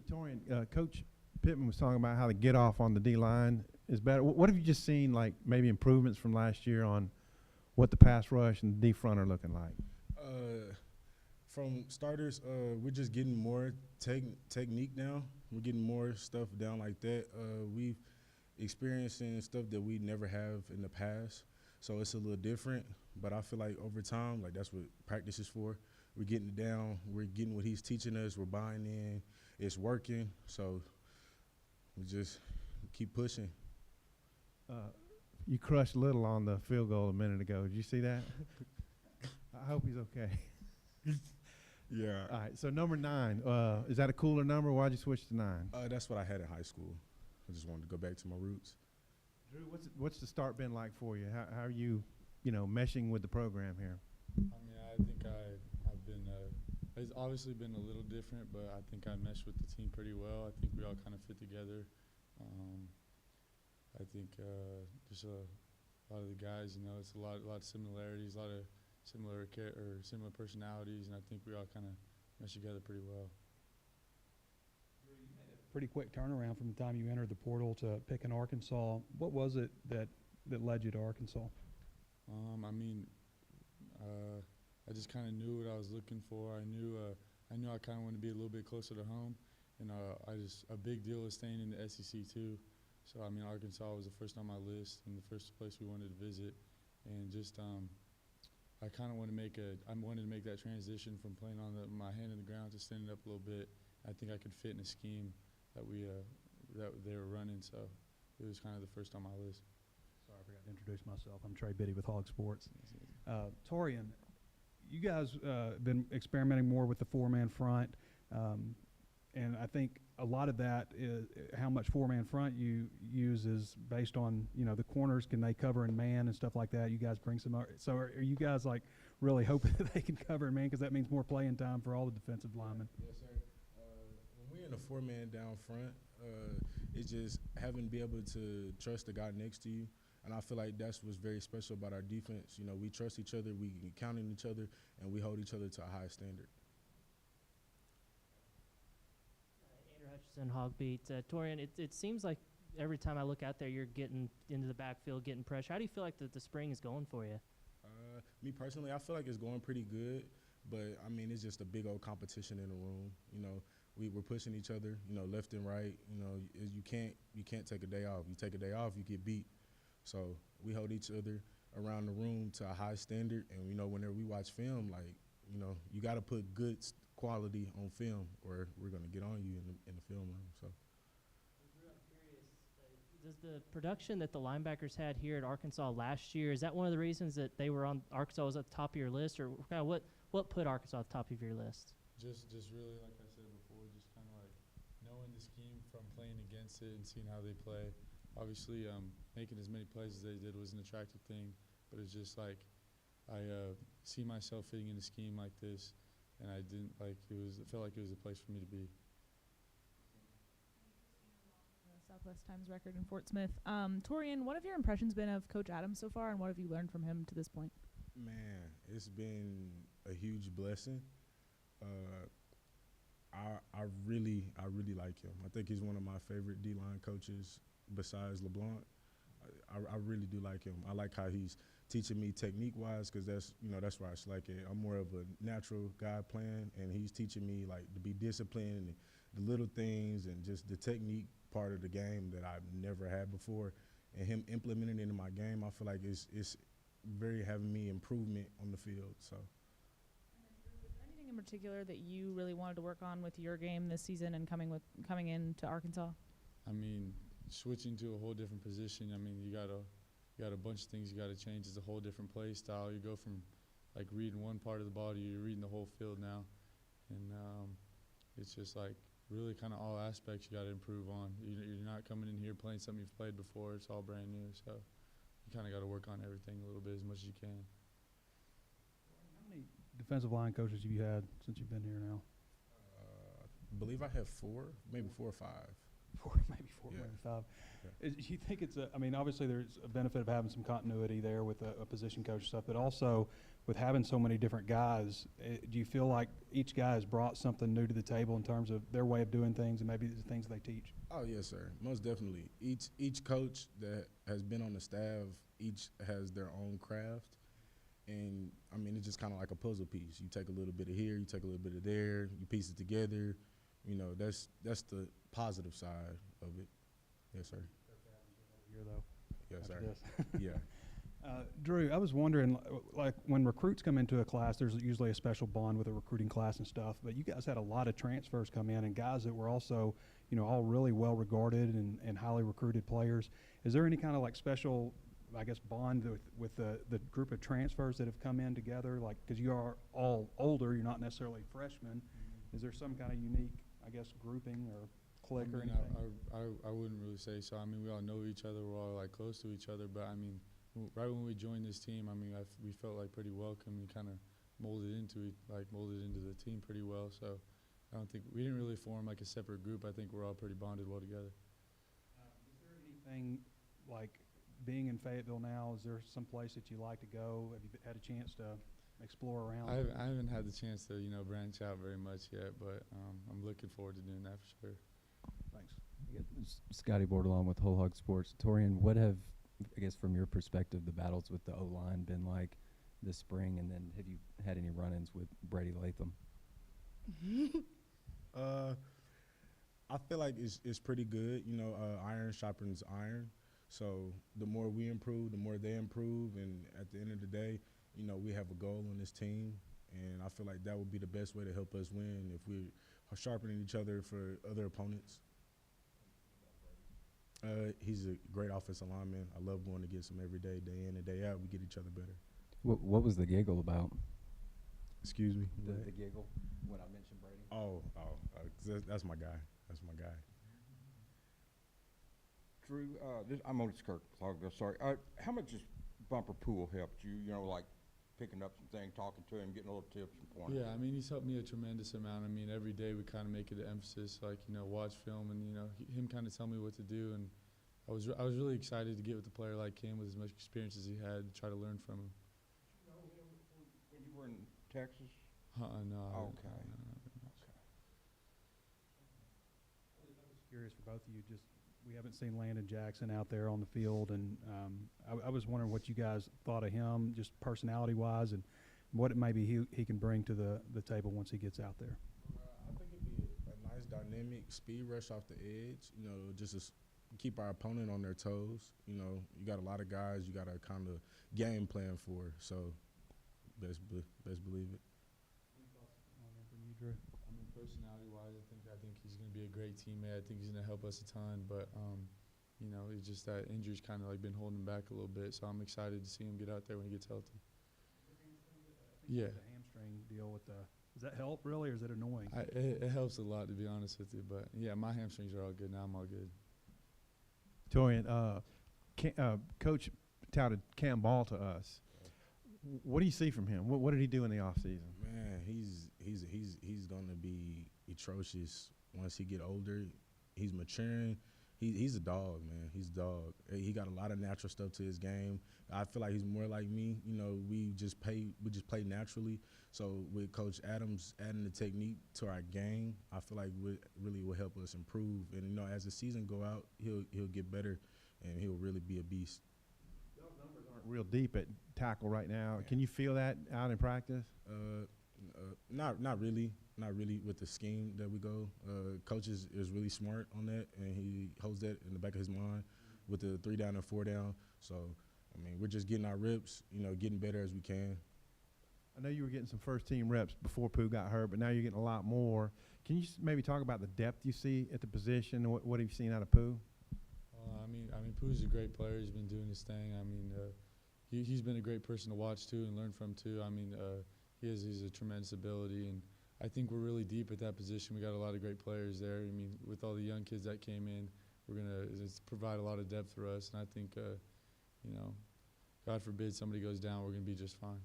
Torian, Coach Pittman was talking about how the get off on the D line is better. What have you just seen, like maybe improvements from last year on what the pass rush and D front are looking like? From starters, we're just getting more technique now. We're getting more stuff down like that. We've experiencing stuff that we never have in the past, so it's a little different. But I feel like over time, like that's what practice is for. We're getting it down. We're getting what he's teaching us. We're buying in. It's working. So we just keep pushing. You crushed Little on the field goal a minute ago. Did you see that? I hope he's okay. Yeah. All right, so number 9, is that a cooler number? Why'd you switch to 9? That's what I had in high school. I just wanted to go back to my roots. Drew, what's the start been like for you? How are you, meshing with the program here? I mean, I think I've been it's obviously been a little different, but I think I meshed with the team pretty well. I think we all kind of fit together. I think just a lot of the guys, it's a lot of similarities, a lot of similar personalities, and I think we all kind of mesh together pretty well. Pretty quick turnaround from the time you entered the portal to picking Arkansas. What was it that led you to Arkansas? I just kind of knew what I was looking for. I knew I kind of wanted to be a little bit closer to home, and a big deal was staying in the SEC too. So Arkansas was the first on my list and the first place we wanted to visit, and just I kind of wanted to make that transition from playing on my hand in the ground to standing up a little bit. I think I could fit in a scheme that they were running, so it was kind of the first on my list. Sorry, I forgot to introduce myself. I'm Trey Biddy with Hog Sports. Taurean, you guys been experimenting more with the 4-man front, and I think a lot of that is how much 4-man front you use is based on the corners, can they cover in man and stuff like that. You guys bring some. So are you guys like really hoping that they can cover in man, because that means more playing time for all the defensive linemen? Yes, sir. When we're in a 4-man down front, it's just having to be able to trust the guy next to you. And I feel like that's what's very special about our defense. We trust each other, we can count on each other, and we hold each other to a high standard. Andrew Hutchison, Hog Beat. Torian, it seems like every time I look out there, you're getting into the backfield, getting pressure. How do you feel like the spring is going for you? Me personally, I feel like it's going pretty good, but it's just a big old competition in the room. We're pushing each other, left and right. You can't take a day off. You take a day off, you get beat. So we hold each other around the room to a high standard, and whenever we watch film, you got to put good quality on film, or we're gonna get on you in the film room. So. Drew, I'm curious, does the production that the linebackers had here at Arkansas last year, is that one of the reasons that Arkansas was at the top of your list, or kind of what put Arkansas at the top of your list? Just really, like I said before, just kind of like knowing the scheme from playing against it and seeing how they play. Obviously, making as many plays as they did was an attractive thing, but it's just like I see myself fitting in a scheme like this, and I didn't it felt like it was a place for me to be. Southwest Times record in Fort Smith. Torian, what have your impressions been of Coach Adams so far, and what have you learned from him to this point? Man, it's been a huge blessing. I really like him. I think he's one of my favorite D-line coaches besides LeBlanc. I really do like him. I like how he's teaching me technique-wise, because that's where I like it. I'm more of a natural guy playing, and he's teaching me to be disciplined and the little things and just the technique part of the game that I've never had before. And him implementing it in my game, I feel like it's very having me improvement on the field. So. Anything in particular that you really wanted to work on with your game this season and coming into Arkansas? Switching to a whole different position. You got a bunch of things you got to change. It's a whole different play style. You go from reading one part of the body, you're reading the whole field now, and it's just really kind of all aspects you got to improve on. You're not coming in here playing something you've played before. It's all brand new, so you kind of got to work on everything a little bit as much as you can. How many defensive line coaches have you had since you've been here now? I believe I have 4, maybe 4 or 5. Maybe four, Yeah. maybe 5. Yeah. You think it's obviously there's a benefit of having some continuity there with a position coach stuff, but also with having so many different guys, do you feel like each guy has brought something new to the table in terms of their way of doing things and maybe the things they teach? Oh yes, sir. Most definitely. Each coach that has been on the staff, each has their own craft, and I mean it's just kind of like a puzzle piece. You take a little bit of here, you take a little bit of there, you piece it together. You know, that's the positive side of it. Yes, sir. Here though. Yes, after sir. this. Yeah. Drew, I was wondering, like when recruits come into a class, there's usually a special bond with a recruiting class and stuff. But you guys had a lot of transfers come in, and guys that were also, you know, all really well regarded and highly recruited players. Is there any kind of like special, I guess, bond with the group of transfers that have come in together? Like, because you are all older, you're not necessarily freshmen. Is there some kind of unique, I guess, grouping or clique or anything? I wouldn't really say so. I mean, we all know each other. We're all like close to each other. But I mean, right when we joined this team, I mean, we felt like pretty welcome and kind of molded into the team pretty well. So I don't think we didn't really form like a separate group. I think we're all pretty bonded well together. Is there anything like being in Fayetteville now? Is there some place that you like to go? Have you had a chance to explore around? I haven't had the chance to branch out very much yet, but I'm looking forward to doing that for sure. Thanks. Scotty Bordelon with Whole Hog Sports. Taurean, what have, I guess from your perspective, the battles with the O-line been like this spring, and then have you had any run-ins with Brady Latham? I feel like it's pretty good. You know, iron sharpens iron. So the more we improve, the more they improve. And at the end of the day, you know, we have a goal on this team. And I feel like that would be the best way to help us win if we're sharpening each other for other opponents. He's a great offensive lineman. I love going against him every day, day in and day out. We get each other better. What was the giggle about? Excuse me? The giggle when I mentioned Brady? That's my guy. That's my guy. Drew, I'm on Kirk Clark. Sorry. How much has Bumper Pool helped you? You know, like picking up some things, talking to him, getting a little tips and pointers. Yeah, I mean, he's helped me a tremendous amount. I mean, every day we kind of make it an emphasis, like, you know, watch film and, you know, him kind of tell me what to do. And I was really excited to get with a player like him with as much experience as he had to try to learn from him. Did you know him when you were in Texas? No. Okay. I was curious for both of you. Just we haven't seen Landon Jackson out there on the field, and I was wondering what you guys thought of him, just personality-wise, and what it maybe he can bring to the table once he gets out there. I think it'd be a nice dynamic speed rush off the edge. You know, just to keep our opponent on their toes. You know, you got a lot of guys you got to kind of game plan for. So, best believe it. From you, Drew? I mean, personality-wise, I think he's going to be a great teammate. I think he's going to help us a ton. But, you know, it's just that injury's kind of like been holding him back a little bit. So I'm excited to see him get out there when he gets healthy. Yeah. The hamstring deal with does that help really, or is it annoying? It helps a lot, to be honest with you. But, yeah, my hamstrings are all good now. I'm all good. Taurean, Coach touted Cam Ball to us. What do you see from him? What did he do in the offseason? Man, he's gonna be atrocious once he get older. He's maturing. He's a dog, man. He's a dog. He got a lot of natural stuff to his game. I feel like he's more like me. You know, we just play naturally. So with Coach Adams adding the technique to our game, I feel like really will help us improve. And you know, as the season go out, he'll get better, and he'll really be a beast. Those numbers aren't real deep at tackle right now. Yeah. Can you feel that out in practice? Not really with the scheme that we go. Coach is really smart on that, and he holds that in the back of his mind with the 3 down and 4 down. So, I mean, we're just getting our reps, you know, getting better as we can. I know you were getting some first-team reps before Pooh got hurt, but now you're getting a lot more. Can you maybe talk about the depth you see at the position, and what have you seen out of Pooh? I mean, Pooh's a great player. He's been doing his thing. I mean, he's been a great person to watch, too, and learn from, too. I mean, he's a tremendous ability, and I think we're really deep at that position. We got a lot of great players there. I mean, with all the young kids that came in, we're going to provide a lot of depth for us. And I think, you know, God forbid somebody goes down, we're going to be just fine.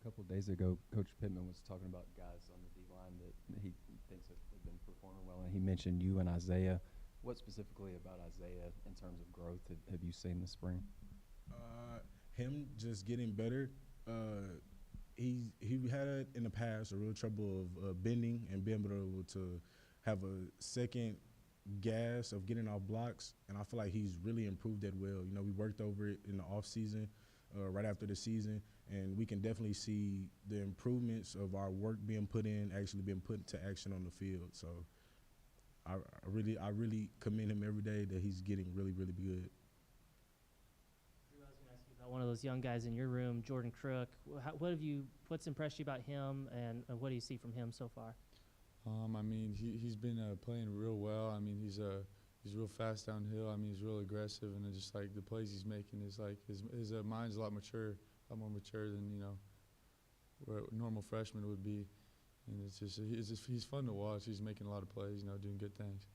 A couple of days ago, Coach Pittman was talking about guys on the D-line that he thinks have been performing well, and he mentioned you and Isaiah. What specifically about Isaiah in terms of growth have you seen this spring? Him just getting better He had in the past a real trouble of bending and being able to have a second gas of getting off blocks, and I feel like he's really improved that well. You know, we worked over it in the off season, right after the season, and we can definitely see the improvements of our work being put in, actually being put into action on the field. So I really commend him every day that he's getting really, really good. Drew, I was going to ask you about one of those young guys in your room, Jordan Crook. What's impressed you about him, and what do you see from him so far? I mean, he's been playing real well. I mean, he's real fast downhill. I mean, he's real aggressive, and it's just like the plays he's making is like his mind's a lot more mature than where a normal freshman would be. And it's just he's fun to watch. He's making a lot of plays, doing good things.